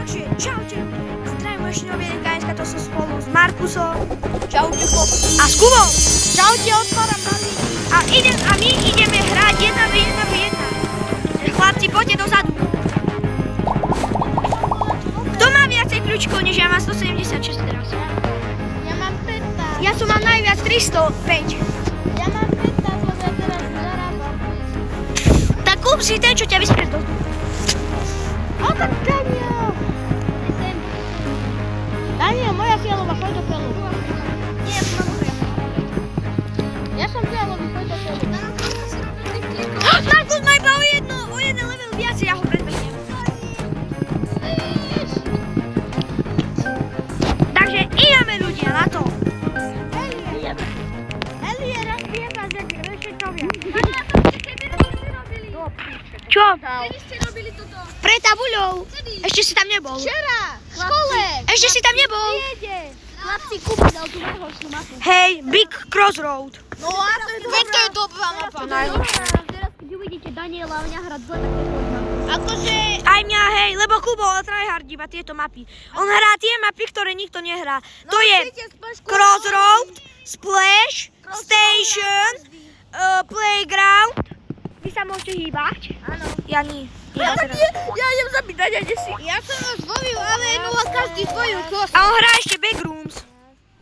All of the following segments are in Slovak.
Takže čaute, zdravím ešte nový KSK, to som spolu s Markusom. Čaute chlopci. A s Kubou. Čaute, otváram balík. A my ideme hrať 1v1. Chlapci, poďte dozadu. Kto má viacej kľúčkov, než ja? Mám 176 teraz. Ja mám 15. Ja som mám najviac 305. Ja mám 15, lebo ja teraz zarábam. Tak kúp si ten, čo ťa vyspie do vzduchu. O, tak Daniel. Daniel, moja fialová, choď do fialu. Nie, ja som mám Ja som fialový, choď do fialu. Markus má iba o jeden level viac, ja ho predbehnem. Takže ideme ľudia na to. Elie, rozbije vás, jak rešetovia. Čo? Kedy ste robili toto? Pre tabuľou. Ešte si tam nebol. Včera, v škole. Ešte si tam nebol. Jede. Chlapci, Kuba dal tú najhoršiu mapu. Hej, Big Crossroad. No a to je dobrá. Veď to je dobrá mapa. Teraz, keď uvidíte Daniela a mňa hrať zle, tak to poznám. Akože... Aj mňa, hej, lebo Kubo tryhard iba tieto mapy. On hrá tie mapy, ktoré nikto nehrá. To je Crossroad, Splash, Station, Playground. Vy sa môžete hýbať? Áno. Ja nie. Ja idem zapýtať, a si. Ja som vás volil, ale každý svoju kosu. A on hrá ešte Backrooms.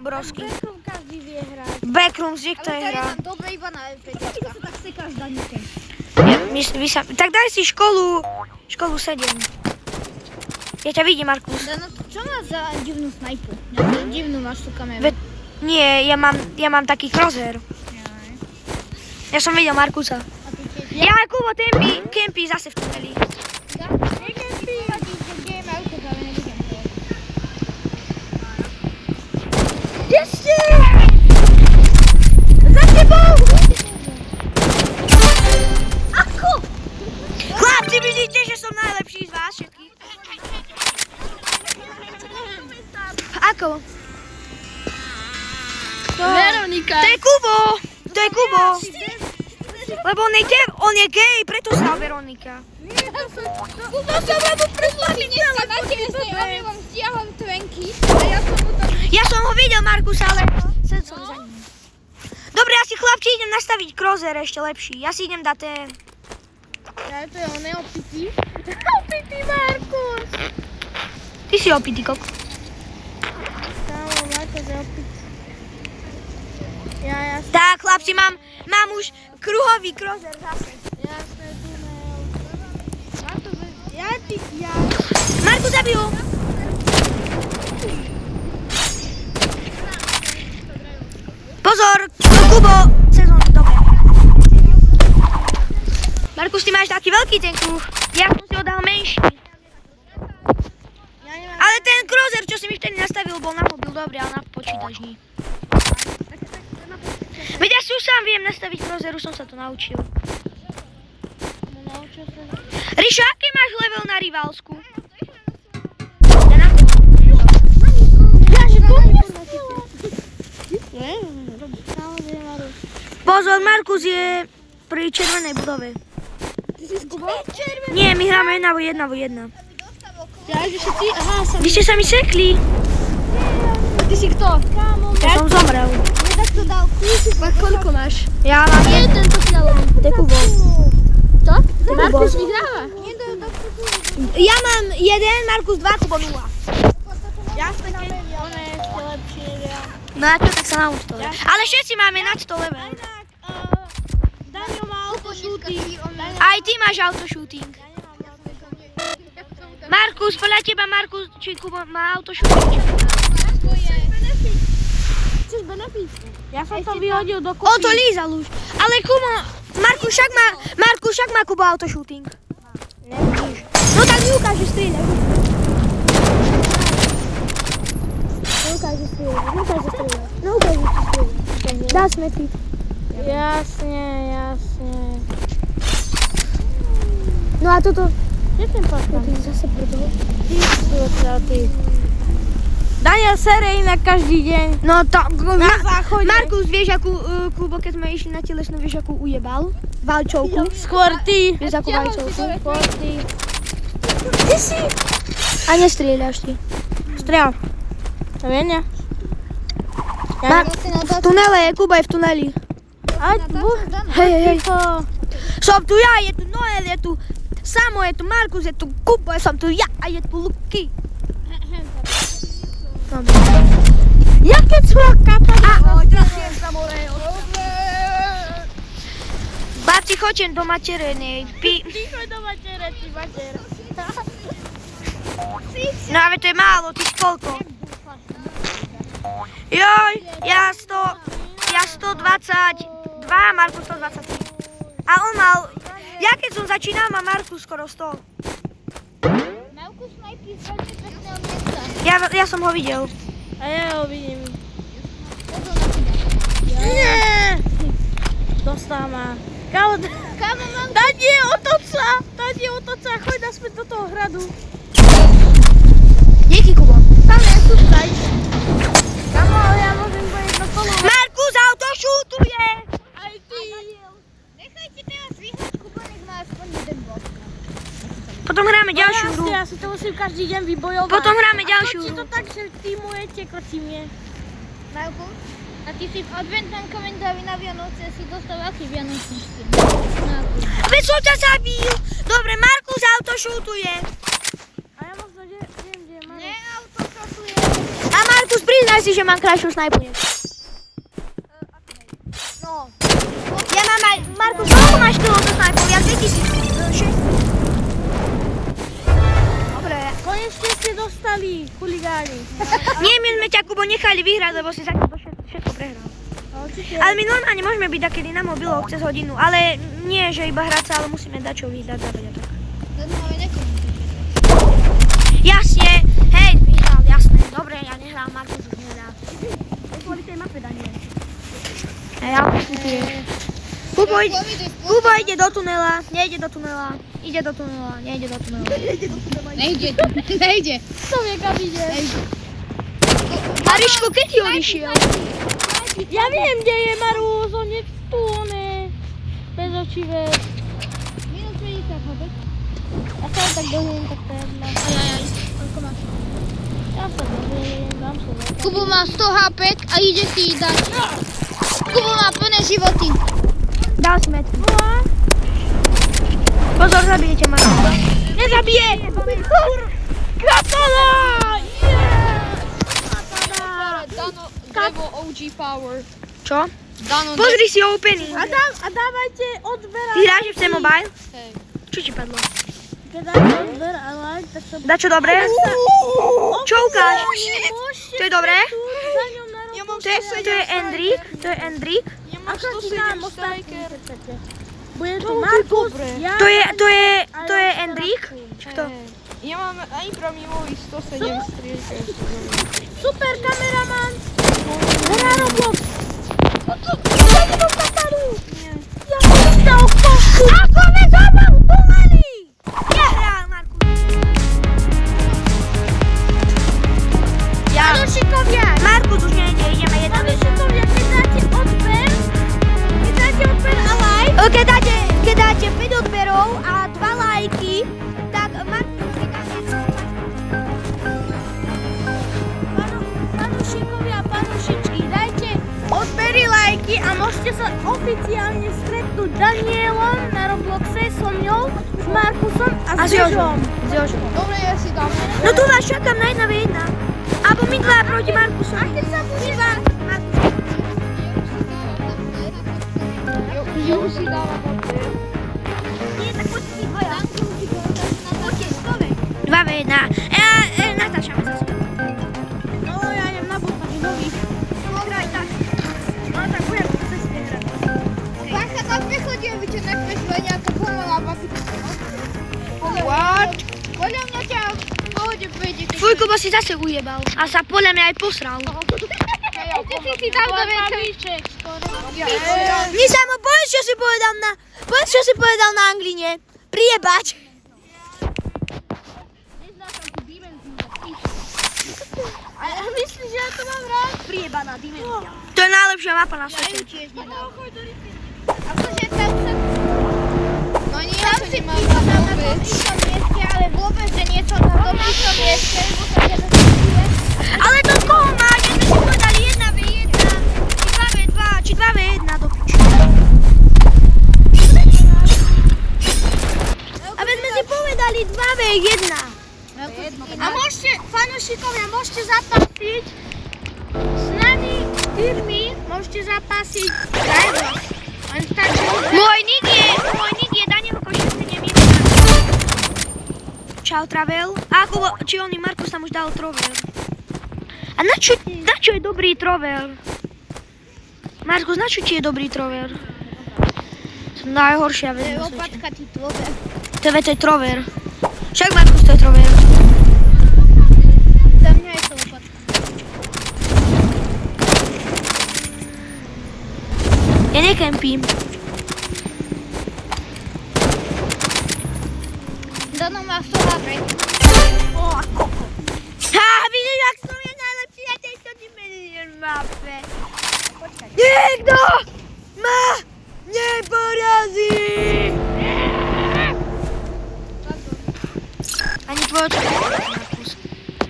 Brosky. Backroom každý vie hrať. Backrooms, kde kto je Ale hrá? mám dobre iba na F5. Ty sa tak sekáš, Danike. Tak daj si školu 7. Ja ťa vidím, Markus. No, čo máš za divnú snajpu? Divnú máš tú kameru. Nie, ja mám taký crosshair. Ja som videl Markusa. Ja aj Kubo kempí zase v tuneli. Kde ste? Za tebou! Ako? Chlapci, vidíte, že som najlepší z vás všetkých. Ako? Veronika. To je Kubo. To je Kubo. Lebo on je gay, preto sa Veronika. Kubo sa vám uprslali, nechcel na tesnej, on mi vám stiahol tvenky a ja som mu to... Ja som ho videl, Markus, ale som za ním. Dobre, ja si chlapci idem nastaviť crosshair ešte lepší. Ja si idem dať ten... Ja to je on neopitý. Opitý Markus. Ty si opitý kok. Kámo, Markus je opitý. Ja som... Tak, chlapci, mám už kruhový crosshair zase. Jasné, tunel. Markus, ja... Markus, zabij ho. Pozor, Kubo, sezónu, dobre. Markus, ty máš taký veľký ten kruh. Ja som si ho dal menší. Ale ten crosshair, čo si mi vtedy nastavil, bol na mobil, dobre, ale na počítač nie. Veď ja si už sám viem nastaviť crosshair, už som sa to naučil. Ríšo, aký máš level na rivalsku? Pozor, Markus je pri červenej budove. Ty si s Kubou? Nie, my hráme 1v1. Ja, že všetci... Aha, som... Vy ste sa mi sekli. Ty si kto? Kámo, Ja som zomrel. tak to dal. Tak koľko máš? Ja mám Jeden to dal. To je Kubo. To? Markus vyhráva. Ja mám 1, Markus 2, Kubo 0. Jasne, keď on je ešte lepší. No a čo, tak sa nauč to. Ale všetci máme nad 100 level. Daniel má autoshooting. Aj ty máš autoshooting. Markus, podľa teba Markus či Kubo má autoshooting? Chceš benefit? Ja som to vyhodil do kopy. On to lízal už. Ale Kubo, Markus však má Kubo autoshooting. Nevidíš. No tak mi ukáže strieľať. No ukáže strieľať. Dá smetliť. Jasne. No a toto... Kde ten patrán? Ty zase prdol. Ty. Daniel sere inak každý deň. No to... Na záchode. Markus, vieš akú, Kubo, keď sme išli na telesnú, vieš akú ujebal? Valčovku. Skôr ty. Vieš akú valčovku? Skôr ty. Ty si... A nestrieľaš ty. Strieľam. To vie, nie? V tunele, Kuba je v tuneli. Hej. Som tu ja, je tu Noel, je tu Samo, je tu Markus, je tu Kuba, som tu ja a je tu Luky. Jaké cvaka? Babci, choďte do materenej. Ticho do matere, ty mater. No ale to je málo, ty koľko? Joj, ja 122, Markus 123. A on mal, ja keď som začínal, má Markus skoro 100. Markus najpierw veľmi pekného miesta. Ja som ho videl. A ja ho vidím. Nie! Dostal ma. Kámo, mám... dať je otoca, choď naspäť do toho hradu. Díky, Kubo. Tam je tutaj. Kámo, ja môžem bojiť na kolo. Markus, auto šutuje! Aj ty. Nechajte teraz vyhrať, Kubo, nech má aspoň jeden bod. Potom hráme ďalšiu hru. Ja si to musím každý deň vybojovať. Potom hráme ďalšiu A hru. to tak, že týmujete proti mne. Markus, a ty si v adventnom kalendári na Vianoce si dostal aký vianočný štýl? Veď som ťa zabil. Dobre, Markus auto šutuje. A ja možno viem, kde mám. Ne, auto šotuje. A Markus, priznaj si, že mám krajšiu snajpu. No. Ja mám aj... Markus, koľko máš kilometrov snajpov? Ja 2006. Dobre. Konečne ste dostali, chuligáni. Nie, my sme ťa, Kubo, nechali vyhrať, lebo si zatiaľ všetko prehral. Ale my normálne môžeme byť takedy na mobiloch cez hodinu, ale nie, že iba hrať sa, ale musíme dať čo vyhrať. Jasne, hej, vyhral, jasné. Dobre, ja nehrám, Markus už nehrá. Kvôli tej mape, Daniel. Hej, ja už Kubo ide do tunela, nejde do tunela, ide do tunela, nejde do tunela. Nejde. To vie, kam ide. Mariško, keď ti odišiel? Ja viem, kde je Marus, on je tu, on je bezočivé. Minus 50, hobek. Ja sa tak dohujem, tak to je jedna. Ajajaj, koľko máš? Ja sa dohujem, dám sa veľká. Kubo má 100 HP a ide si dať. Kubo má plné životy. Dal si metku. Pozor, zabijete ma. Nezabije! Katana! Dano OG Power. Čo? Dano Pozri si opening. A dávajte odber a Ty hráš v C-Mobile? Hej. Čo ti padlo? Keď dáte odber a like, tak sa... Dačo dobré? Čo ukáž? To je dobré? Za ňom na robu. To je Endrik? To je Endrik? Ako ti dám ostatní, keď chcete. Bude tu Markus, ja... To je Endrik? Či kto? Ja mám aj pramimový 107 strielka. Super kameraman! Hrá Roblox! Ja som dal košu! Ako me zabal tuneli! Nehral, Markus. Padošikovia! Markus už nejde, ideme jedna vec. Padošikovia, keď dáte odber a like, Keď dáte 5 odberov a 2 lajky, tak Markus padošikovia, padošičky, dajte odbery, lajky a môžete sa oficiálne stretnúť Danielom na Robloxe so mňou, s Markusom a s Jožom. Dobre, ja si dám. No tu vás čakám na 1v1. Alebo my dva proti Markusovi. A keď sa bude vám... Jo už si dáva odber. Nie, tak poďte si dvoja. Poďte, stove. 2v1. Natáčame zase. No, ja idem na budový nový. Hraj tak. No tak budem po ceste hrať. Bacha, na prechodie byť nakresle nejaká pomalá babika. What? Podľa mňa ťa v pohode pôjde. Tvoj Kubo si zase ujebal. A sa podľa mňa aj posral. Ty si dal do večer. Nisamo, povedz, čo si povedal na angline. Priebať. A ja myslím, že ja to mám rád. Priebaná dimenzia. To je najlepšia mapa na svete. Tiež nedal. Akože tam sa... No nie, Dám si pivo na tom istom mieste, ale vôbec, že niečo na tom istom mieste, lebo sa nezastavuje. Ale to koho máš? My si povedali 1v1, či 2v2, či 2v1 do piči. Ale sme si povedali 2v1. A môžete, fanúšikovia, môžete zapasiť s nami, tými, môžete zapasiť live. Len stačí. Môj nick je Daniel Košic 71. Čau, Travel. A ako, či on i Markus tam už dal Trovel. A na čo je dobrý Trovel? Markus, na čo ti je dobrý Trovel? Som najhoršia vec na svete. Opatka ti tvoje. To je Trover. Však Markus, to je Trover. Za mňa je to opatka. Ja nekempím. Dono má 100 hábrek. Ha, vidíš, jak som je najlepší na tejto Dimension mape. Niekto ma neporazí! Ani tvojho čo Markus.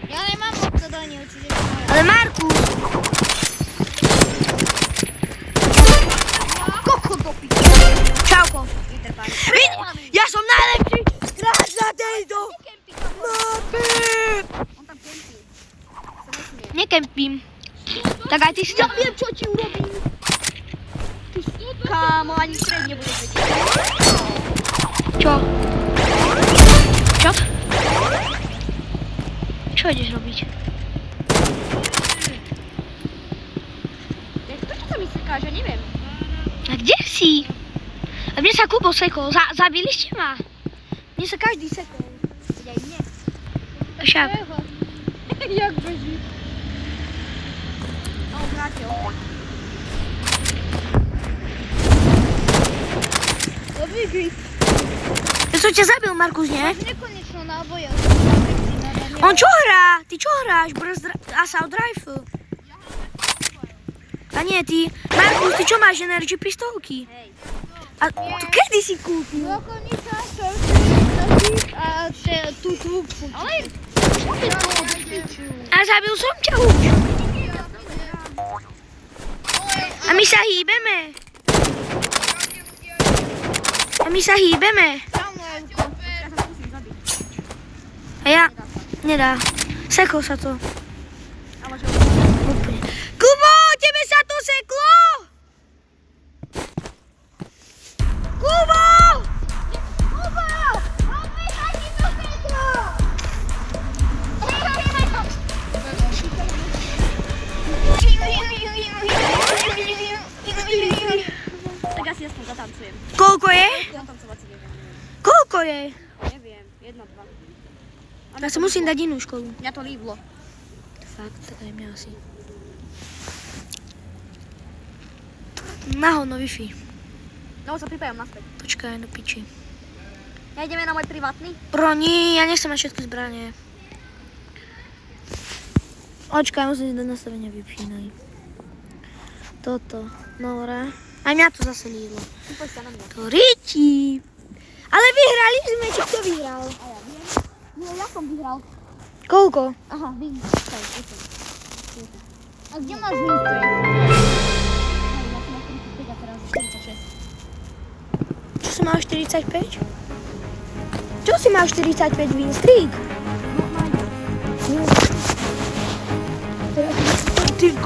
Ja nemám moc do neho, čiže... Ale Markus! Čauko. Ja som najlepší hráč na tejto mape! Nekempím. Tak aj ty si to... Ja viem, čo ti urobím. Kámo, ani stred nebudeš vedieť. Čo? Čo? Čo ideš robiť? Prečo sa mi sekáš, ja neviem. A kde si? A mne sa Kubo sekol. Zabili ste ma? Mne sa každý sekol. Ja i nie. Však. Jak beží. No, vrátil. Dobrý grip. Ja som ťa zabil, Markus, nie? Nekonečno náboja. On čo hrá? Ty čo hráš? Assault Rifle. A nie, ty. Markus, ty čo máš? Energy pistolky? Hej. A to kedy si kúpil? Lokonica, a tú trúbku. Ale... A zabil som ťa už. A my sa hýbeme. A my sa hýbeme. A ja... Nedá. Seklo sa to. Úplne. Kubo, tebe sa to seklo! Kubo! Kubo! Máme ani do Petro! Tak asi aspoň zatancujem. Koľko je? Zatancovať si neviem. Koľko je? Neviem, 1, 2. Ja sa musím dať inú školu. Mňa to líblo. Fakt, tak aj mňa asi. Naho, no Wi-Fi. No, sa pripájam naspäť. Počkaj, no piči. Ja ideme na môj privátny. Nie, ja nechcem mať všetky zbranie. Očkaj, musím si dať nastavenia vypínaj. Toto, dobré. Aj mňa to zase líblo. Poď sa na mňa. To riti. Ale vyhrali sme, či kto vyhral? A ja viem. No, ja som vyhral. Koľko? Aha, vím. A kde máš winstreak? Ja som na 45 a teraz 46. Čo si mal 45? Čo si mal 45 win streak?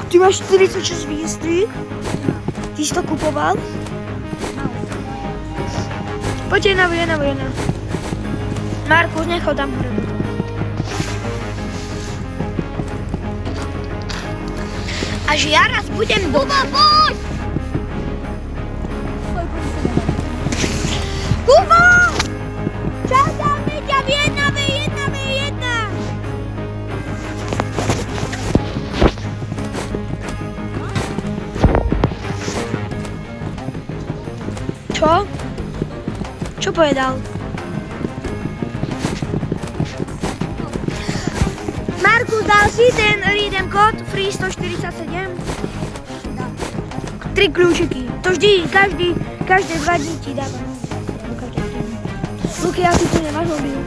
Ty máš 46 win streak? Ty si to kupoval? Poďte na vojena. Markus, nechod tam hore. Až ja raz budem doma, poď! Kubo! Čau, dáme ťa v 1v1. Čo? Čo povedal? Markus, dal si ten redeem kód free 147? 3 kľúčiky. To vždy, každé 2 dní ti dávam. Luky, a ty tu nemáš mobil?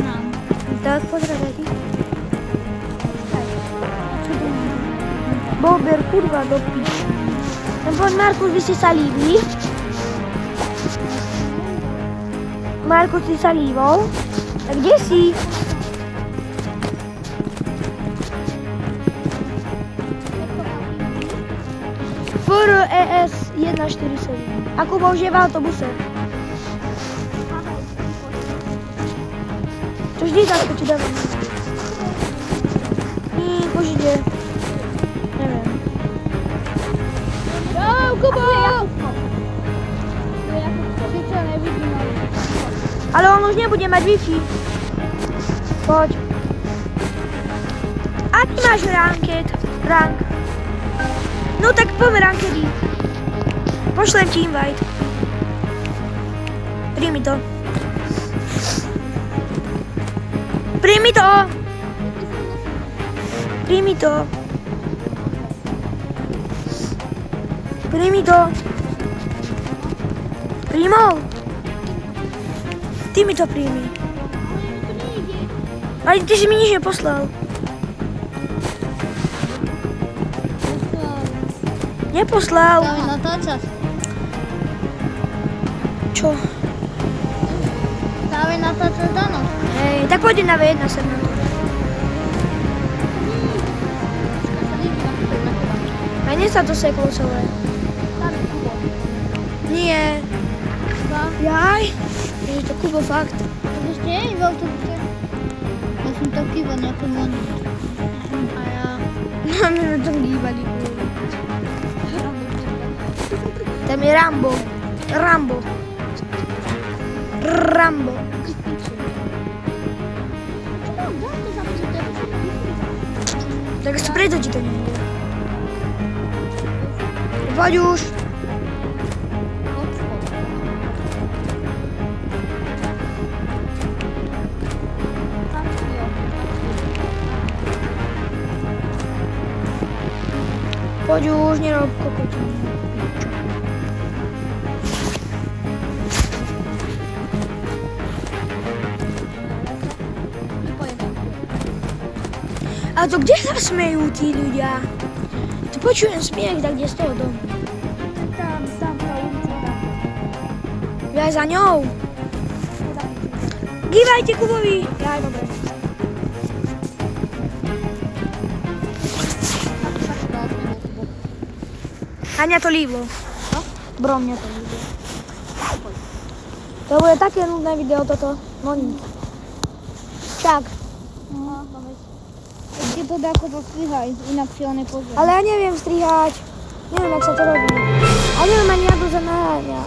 Mám. Tak pozdravaj ty. Bober, kurva, do piči. No poď, Markus, vy ste sa líbili. Markus, ty sa líbol. A kde si? FRES 147. Ako bol že v autobuse? To vždy zaskočí, dávam. Požide. Neviem. Kubo! Sice nevidím, ale... Ale on už nebude mať Wi-Fi. Poď. Aký máš rank? No tak poďme rankedy. Pošlem ti invite. Príjmi to. Príjmi to. Príjmi to. Príjmi to. Príjmol. Ty mi to príjmi. Ale ty si mi nič neposlal. Neposlal. Dávaj natáčať. Čo? Dávaj natáčať Dano. Hej, tak poďte na V1 sem na to. A nie sa to seklo celé. Nie. Jaj. Je to Kubo fakt. Ešte nie je v autobuse. Ja som taký iba nejaký monit. A ja... No, my sme tam hýbali. Tam je Rambo. Rambo. Rambo. Tak preto ti to nejde. Poď už. Poď už, nerob kokotinu. A to kde sa smejú tí ľudia? Tu počujem smiech, tak kde z toho domu? Tam tá ulica. Ja aj za ňou. Gývajte Kubovi. Ja aj dobre. A mňa to líbilo. Bro, mňa to líbilo. To bude také nudné video toto. No nič. Tak. Ty poď ako to strihaj, inak si ho nepozrie. Ale ja neviem strihať. Neviem, jak sa to robí. A neviem ani ako sa naháňa.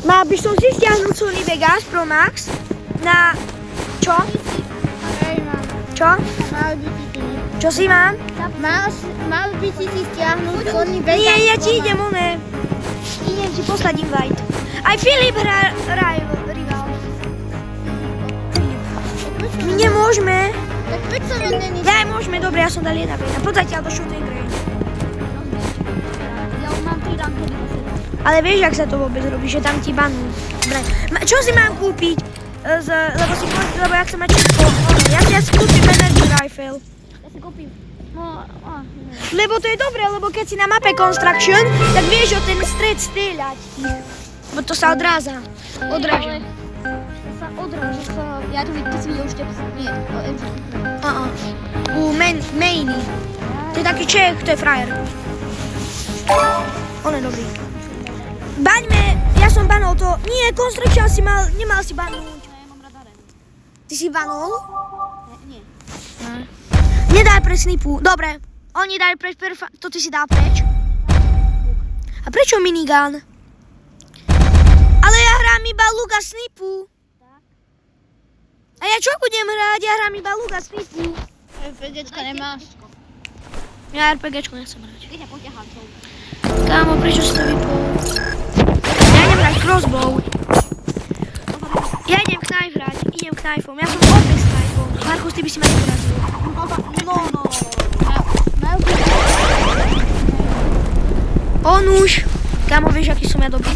Mal by som si stiahnuť Sony Vegas Pro Max na... Čo? Hej, mám. Čo? Mal by si ty. Čo si mám? Mal by si stiahnuť Sony Vegas. Nie, ja ti idem, one. Idem ti poslať invite. Aj Filip hrá rival. My nemôžeme. Tak prečo mi není? Ja aj môžeme, dobre, ja som dal 1-1. Poď zatiaľ do shooting range. Ja už mám 3 rankedy. Ale vieš, jak sa to vôbec robí, že tam ti banú. Dobre. Čo si mám kúpiť? Lebo jak som ma číslo. Ja si kúpim Energy Rifle. Ja si kúpim. Lebo to je dobré, lebo keď si na mape Construction, tak vieš o ten stred strieľať. Bo to sa odráža. Odráža. Sa odráža. Ja tu vidím, ty si videl už tepsi. Nie, U Mainy. To je taký Čech, to je frajer. On je dobrý. Baňme, ja som banol to. Nie, Construction si nemal si banúť. Ja mám rada Ren. Ty si banol? Nie. Nedaj pre snipu. Dobre. Oni dali preč, to ty si dal preč. A prečo minigun? Ale ja hrám iba luk a snipu. A ja čo budem hrať? Ja hrám iba luk a snipu. RPGčka nemáš. Ja RPGčku nechcem hrať. Ty ťa poťahám tou. Kámo, prečo si to vypol? Ja idem hrať crossbow. Ja idem knife hrať. Idem knifeom. Ja som opäť s knifeom. Markus, ty by si ma neporazil. No. On už. Kámo, vieš, aký som ja dobrý?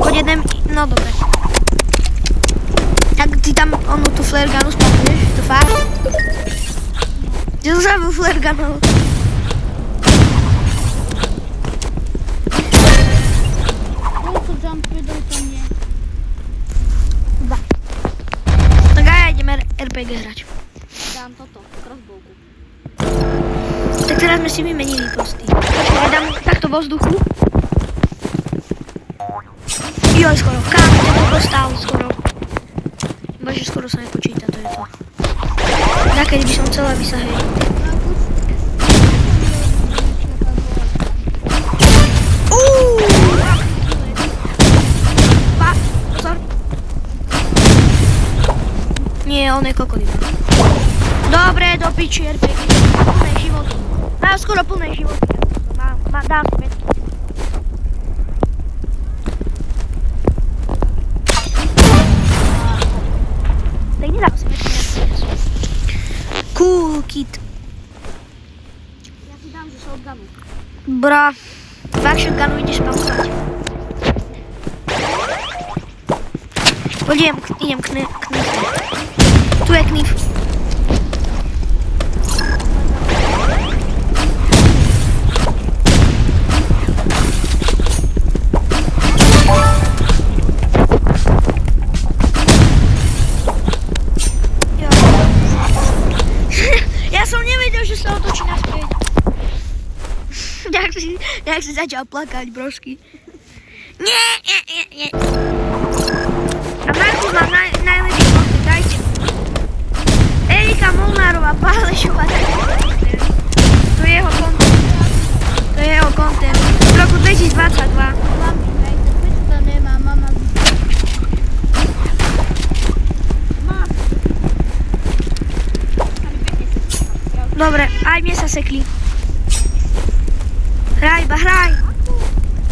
Poď jeden, no dobre. Tak ty tam onu tú flare gunu spakuješ, to fakt? Že som sa byl flare gunu. Koľko jumpidov to nie? Tak aj ideme RPG hrať. Dám toto, crossbowku. Tak teraz sme si vymenili posty. Počkaj, ja dám takto vo vzduchu. Joj, skoro. Kámo, to dostal skoro. Bože, skoro sa nepočíta, to je to. Nakedy by som chcela, aby sa hej. Pozor. Nie, on je kokolina. Dobre, do piči RPG. Plné životy. Mám skoro plné životy. Dám si metky. Tak nedám si metky. Cool kit. Ja si dám, že shotgunu. Bra. Fakt shotgunu ideš pamovať. Poď idem knif. Tu je knif. Ja som nevedel, že sa otočí naspäť. Jak si začal plakať, brožky. Nie. A Markus má najlepší kontent, dajte. Erika Molnárová, Pálešová, dajte. To je jeho kontent. Z roku 2022. Mami, hej, tak prečo to nemá mama? Dobre, aj mne sa sekli. Hraj,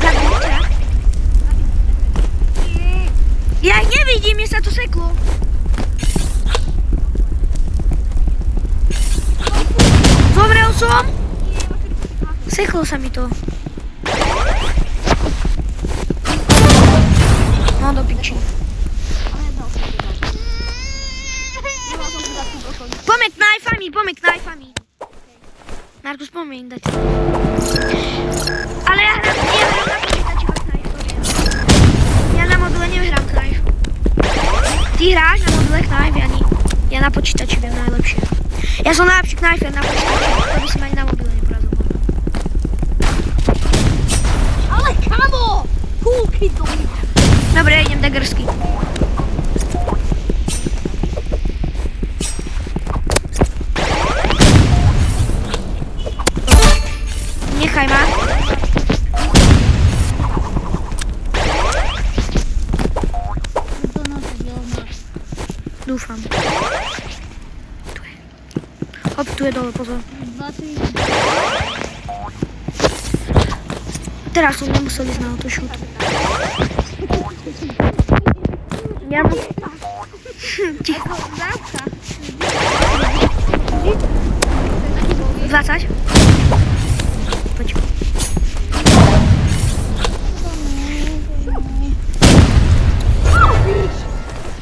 Zabijte. Ja ich nevidím, mne sa to seklo. Zomrel som? Seklo sa mi to. No do piči. Poďme knajfami. Markus, poďme dať. Ale ja hrám na počítači knajf. Ja na mobile nehrám knajf. Ty hráš na mobile knajf, ja na počítači viem najlepšie. Ja som najlepší knajfer na počítači, to by som ani na mobile neporazil. Ale kamo! Kúky to mi. Dobre, ja idem daggersky. Nechaj ma. To na to veľmi. Dúfam. Tu je. Hop, tu je dole, pozor. 20. Teraz som nemusel ísť na autošút. Ja mu... Ticho. 20? Poď.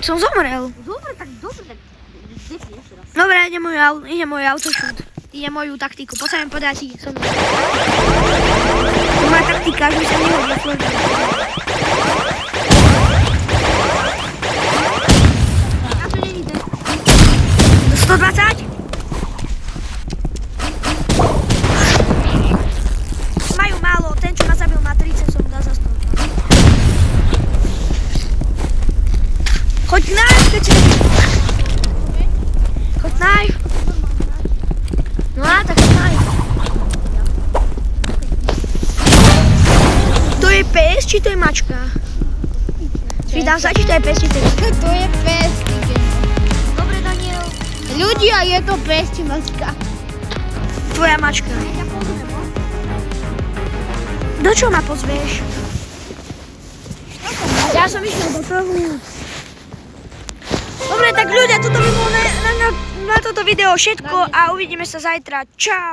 Som zomrel. Dobre, tak defni ešte raz. Dobre, ide môj autošút. Ide moju taktiku. Poď sa mi podať. To moja taktika, že mi sa nehodí florda. Ja to nevidím. 120? Majú málo. Ten, čo ma zabil, má 30, som mu dal za 120. Choď knájf, keď si... Choď knájf. No a tak knájf. To je pes, či to je mačka? Spýtam sa, či to je pes, či to je mačka. To je pes. Dobre, Daniel. Ľudia, je to pes či mačka. Tvoja mačka. Do čo ma pozveš? Ja som išiel do trhu. Dobre, tak ľudia, toto by bolo na toto video všetko a uvidíme sa zajtra. Čau.